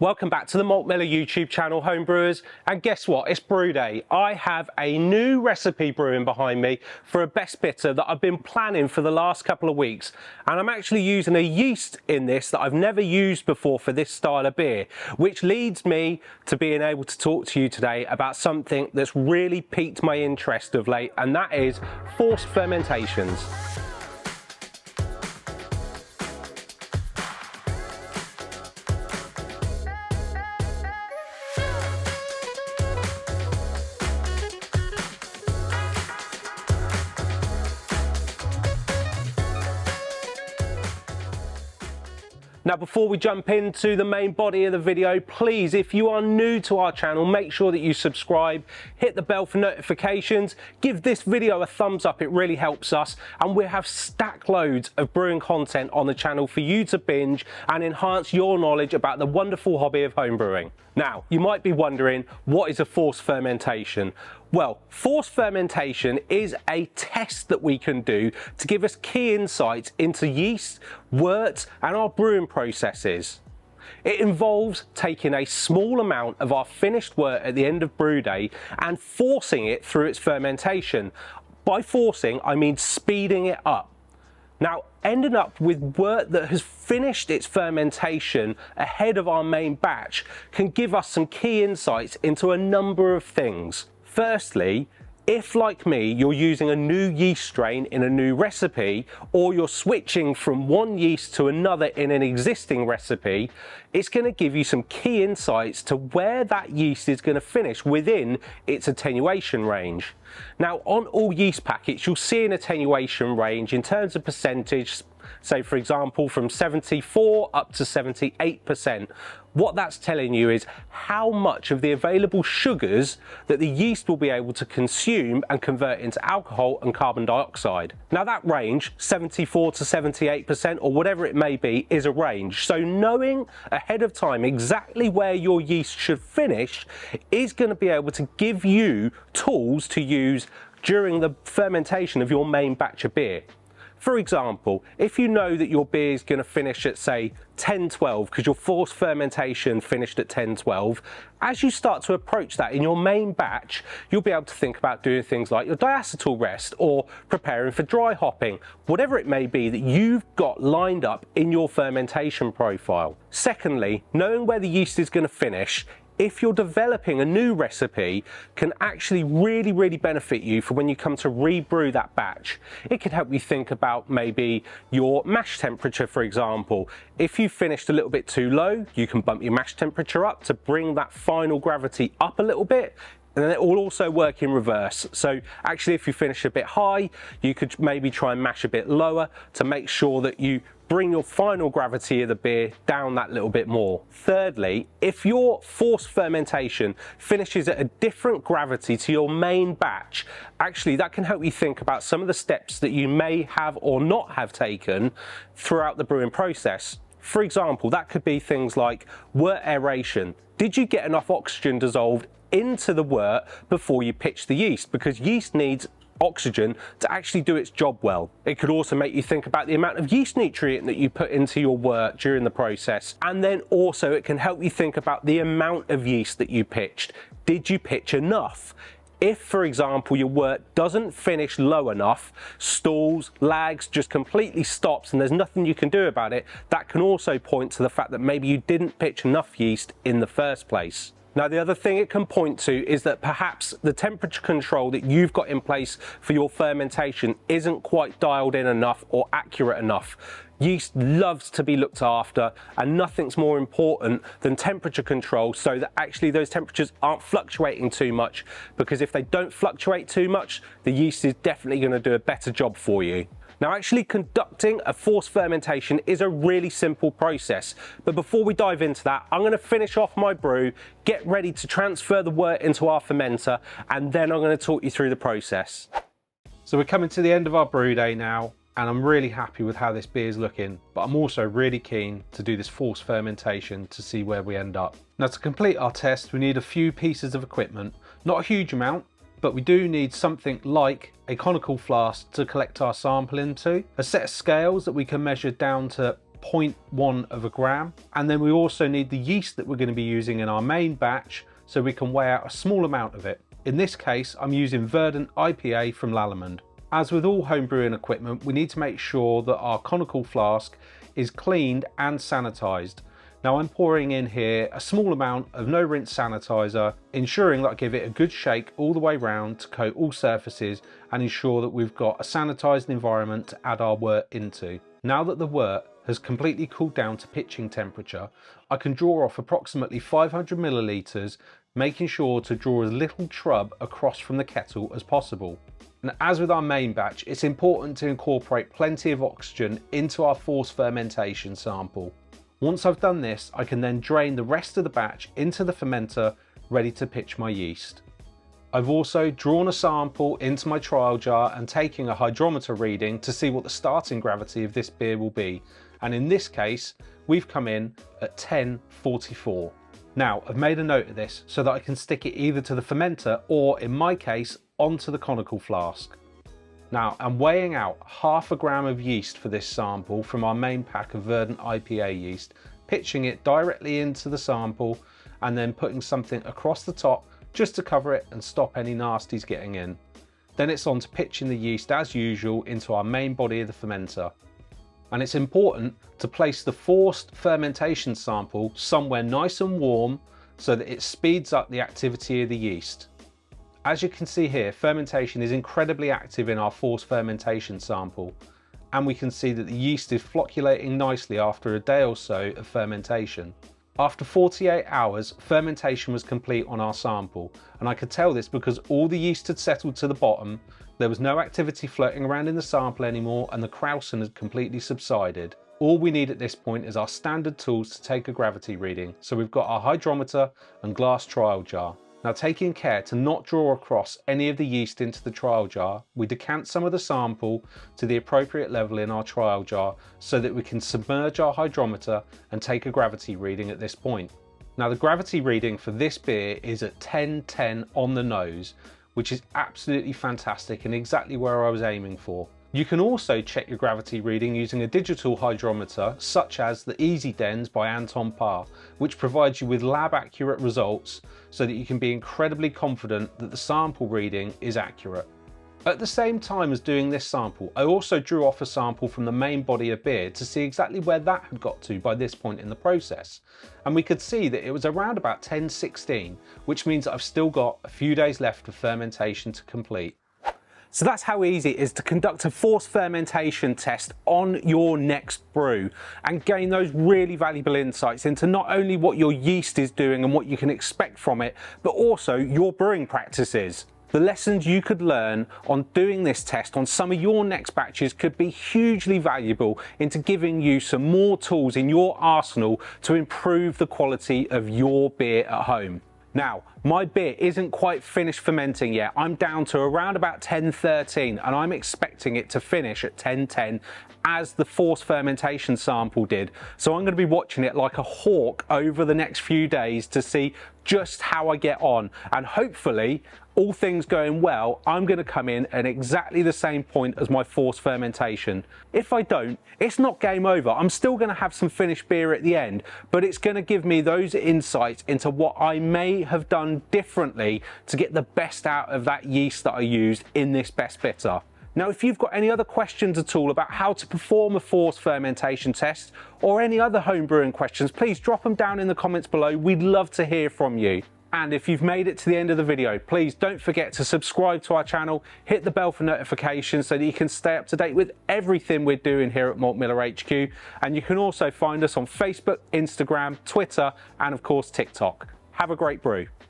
Welcome back to the Malt YouTube channel, Homebrewers, and guess what? It's brew day. I have a new recipe brewing behind me for a best bitter that I've been planning for the last couple of weeks, and I'm actually using a yeast in this that I've never used before for this style of beer, which leads me to being able to talk to you today about something that's really piqued my interest of late, and that is forced fermentations. Now, before we jump into the main body of the video, please, if you are new to our channel, make sure that you subscribe, hit the bell for notifications, give this video a thumbs up, it really helps us, and we have stack loads of brewing content on the channel for you to binge and enhance your knowledge about the wonderful hobby of homebrewing. Now, you might be wondering, what is a forced fermentation? Well, forced fermentation is a test that we can do to give us key insights into yeast, wort, and our brewing processes. It involves taking a small amount of our finished wort at the end of brew day and forcing it through its fermentation. By forcing, I mean speeding it up. Now, ending up with wort that has finished its fermentation ahead of our main batch can give us some key insights into a number of things. Firstly, if, like me, you're using a new yeast strain in a new recipe, or you're switching from one yeast to another in an existing recipe, it's going to give you some key insights to where that yeast is going to finish within its attenuation range. Now, on all yeast packets, you'll see an attenuation range in terms of percentage, say for example from 74 up to 78%. What that's telling you is how much of the available sugars that the yeast will be able to consume and convert into alcohol and carbon dioxide. Now, that range, 74 to 78% or whatever it may be, is a range. So knowing ahead of time exactly where your yeast should finish is going to be able to give you tools to use during the fermentation of your main batch of beer. For example, if you know that your beer is going to finish at, say, 10-12, because your forced fermentation finished at 10-12, as you start to approach that in your main batch, you'll be able to think about doing things like your diacetyl rest or preparing for dry hopping, whatever it may be that you've got lined up in your fermentation profile. Secondly, knowing where the yeast is going to finish, if you're developing a new recipe, can actually really benefit you for when you come to rebrew that batch. It can help you think about maybe your mash temperature, for example. If you finished a little bit too low, you can bump your mash temperature up to bring that final gravity up a little bit. And then it will also work in reverse. So actually, if you finish a bit high, you could maybe try and mash a bit lower to make sure that you bring your final gravity of the beer down that little bit more. Thirdly, if your forced fermentation finishes at a different gravity to your main batch, actually that can help you think about some of the steps that you may have or not have taken throughout the brewing process. For example, that could be things like wort aeration. Did you get enough oxygen dissolved into the wort before you pitch the yeast? Because yeast needs oxygen to actually do its job well. It could also make you think about the amount of yeast nutrient that you put into your wort during the process, and then also it can help you think about the amount of yeast that you pitched. Did you pitch enough? If, for example, your wort doesn't finish low enough, stalls, lags, just completely stops and there's nothing you can do about it, that can also point to the fact that maybe you didn't pitch enough yeast in the first place. Now, the other thing it can point to is that perhaps the temperature control that you've got in place for your fermentation isn't quite dialed in enough or accurate enough. Yeast loves to be looked after, and nothing's more important than temperature control so that actually those temperatures aren't fluctuating too much, because if they don't fluctuate too much, the yeast is definitely going to do a better job for you. Now, actually conducting a forced fermentation is a really simple process, but before we dive into that, I'm going to finish off my brew, get ready to transfer the wort into our fermenter, and then I'm going to talk you through the process. So we're coming to the end of our brew day now, and I'm really happy with how this beer is looking, but I'm also really keen to do this forced fermentation to see where we end up. Now, to complete our test, we need a few pieces of equipment, not a huge amount, but we do need something like a conical flask to collect our sample into, a set of scales that we can measure down to 0.1 of a gram. And then we also need the yeast that we're going to be using in our main batch, so we can weigh out a small amount of it. In this case, I'm using Verdant IPA from Lallemand. As with all homebrewing equipment, we need to make sure that our conical flask is cleaned and sanitized. Now I'm pouring in here a small amount of no rinse sanitizer, ensuring that I give it a good shake all the way round to coat all surfaces and ensure that we've got a sanitized environment to add our wort into. Now that the wort has completely cooled down to pitching temperature, I can draw off approximately 500 milliliters, making sure to draw as little trub across from the kettle as possible. And as with our main batch, it's important to incorporate plenty of oxygen into our forced fermentation sample. Once I've done this, I can then drain the rest of the batch into the fermenter, ready to pitch my yeast. I've also drawn a sample into my trial jar and taking a hydrometer reading to see what the starting gravity of this beer will be. And in this case, we've come in at 1044. Now, I've made a note of this so that I can stick it either to the fermenter or, in my case, onto the conical flask. Now, I'm weighing out half a gram of yeast for this sample from our main pack of Verdant IPA yeast, pitching it directly into the sample and then putting something across the top just to cover it and stop any nasties getting in. Then it's on to pitching the yeast as usual into our main body of the fermenter. And it's important to place the forced fermentation sample somewhere nice and warm so that it speeds up the activity of the yeast. As you can see here, fermentation is incredibly active in our forced fermentation sample, and we can see that the yeast is flocculating nicely after a day or so of fermentation. After 48 hours, fermentation was complete on our sample, and I could tell this because all the yeast had settled to the bottom, there was no activity floating around in the sample anymore, and the krausen had completely subsided. All we need at this point is our standard tools to take a gravity reading, so we've got our hydrometer and glass trial jar. Now, taking care to not draw across any of the yeast into the trial jar, we decant some of the sample to the appropriate level in our trial jar so that we can submerge our hydrometer and take a gravity reading at this point. Now, the gravity reading for this beer is at 1010 on the nose, which is absolutely fantastic and exactly where I was aiming for. You can also check your gravity reading using a digital hydrometer such as the Easy Dens by Anton Parr, which provides you with lab accurate results so that you can be incredibly confident that the sample reading is accurate. At the same time as doing this sample, I also drew off a sample from the main body of beer to see exactly where that had got to by this point in the process. And we could see that it was around about 1016, which means that I've still got a few days left of fermentation to complete. So that's how easy it is to conduct a forced fermentation test on your next brew and gain those really valuable insights into not only what your yeast is doing and what you can expect from it, but also your brewing practices. The lessons you could learn on doing this test on some of your next batches could be hugely valuable into giving you some more tools in your arsenal to improve the quality of your beer at home. Now, my beer isn't quite finished fermenting yet. I'm down to around about 1013 and I'm expecting it to finish at 1010 as the forced fermentation sample did. So I'm going to be watching it like a hawk over the next few days to see just how I get on, and hopefully, all things going well, I'm going to come in at exactly the same point as my forced fermentation. If I don't, it's not game over. I'm still going to have some finished beer at the end, but it's going to give me those insights into what I may have done differently to get the best out of that yeast that I used in this best bitter. Now, if you've got any other questions at all about how to perform a forced fermentation test or any other home brewing questions, please drop them down in the comments below. We'd love to hear from you. And if you've made it to the end of the video, please don't forget to subscribe to our channel, hit the bell for notifications so that you can stay up to date with everything we're doing here at Malt Miller HQ. And you can also find us on Facebook, Instagram, Twitter, and of course TikTok. Have a great brew.